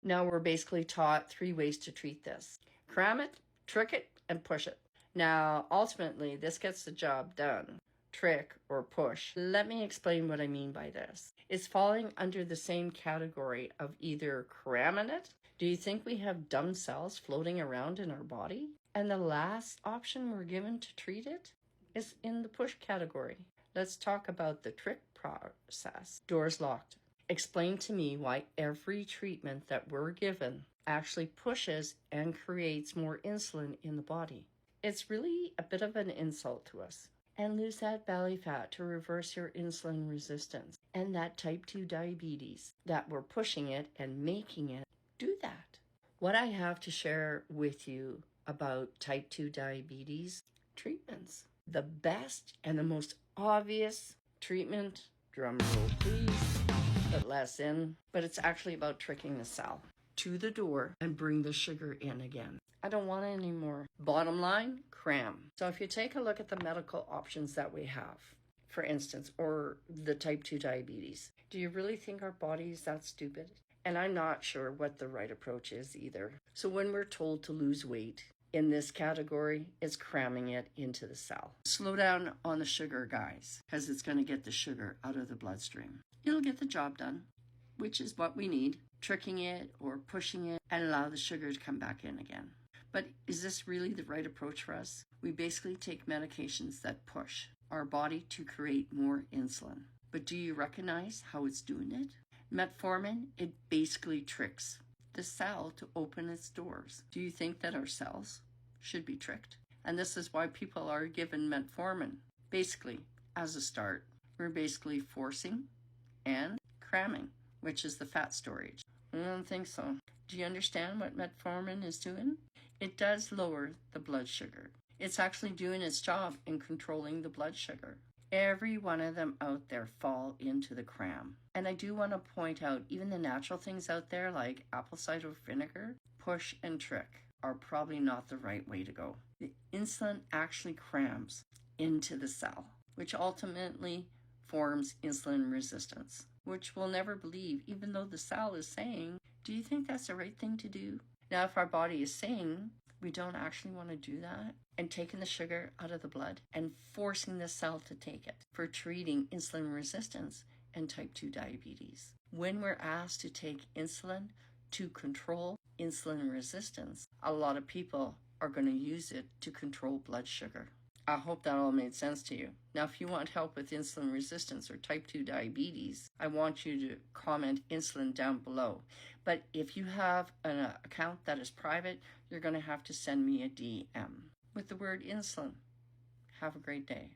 Now we're basically taught 3 ways to treat this. Cram it, trick it, and push it. Now, ultimately, this gets the job done. Trick or push. Let me explain what I mean by this. It's falling under the same category of either cramming it. Do you think we have dumb cells floating around in our body? And the last option we're given to treat it is in the push category. Let's talk about the trick process. Doors locked. Explain to me why every treatment that we're given actually pushes and creates more insulin in the body. It's really a bit of an insult to us. And lose that belly fat to reverse your insulin resistance and that type 2 diabetes that we're pushing it and making it do that. What I have to share with you about type 2 diabetes treatments. The best and the most obvious treatment, drum roll please, but less in, but it's actually about tricking the cell to the door and bring the sugar in again. I don't want it anymore. Bottom line, cram. So if you take a look at the medical options that we have, for instance, or the type 2 diabetes, do you really think our body is that stupid? And I'm not sure what the right approach is either. So when we're told to lose weight in this category, it's cramming it into the cell. Slow down on the sugar, guys, because it's going to get the sugar out of the bloodstream. It'll get the job done, which is what we need. Tricking it or pushing it and allow the sugar to come back in again. But is this really the right approach for us? We basically take medications that push our body to create more insulin. But do you recognize how it's doing it? Metformin, it basically tricks the cell to open its doors. Do you think that our cells should be tricked? And this is why people are given metformin. Basically, as a start, we're basically forcing and cramming, which is the fat storage. I don't think so. Do you understand what metformin is doing? It does lower the blood sugar. It's actually doing its job in controlling the blood sugar. Every one of them out there fall into the cram. And I do want to point out, even the natural things out there like apple cider vinegar, push and trick, are probably not the right way to go. The insulin actually crams into the cell, which ultimately forms insulin resistance, which we'll never believe, even though the cell is saying, do you think that's the right thing to do? Now, if our body is saying we don't actually want to do that, and taking the sugar out of the blood and forcing the cell to take it for treating insulin resistance and type 2 diabetes. When we're asked to take insulin to control insulin resistance, a lot of people are going to use it to control blood sugar. I hope that all made sense to you. Now, if you want help with insulin resistance or type 2 diabetes, I want you to comment insulin down below. But if you have an account that is private, you're going to have to send me a DM with the word insulin. Have a great day.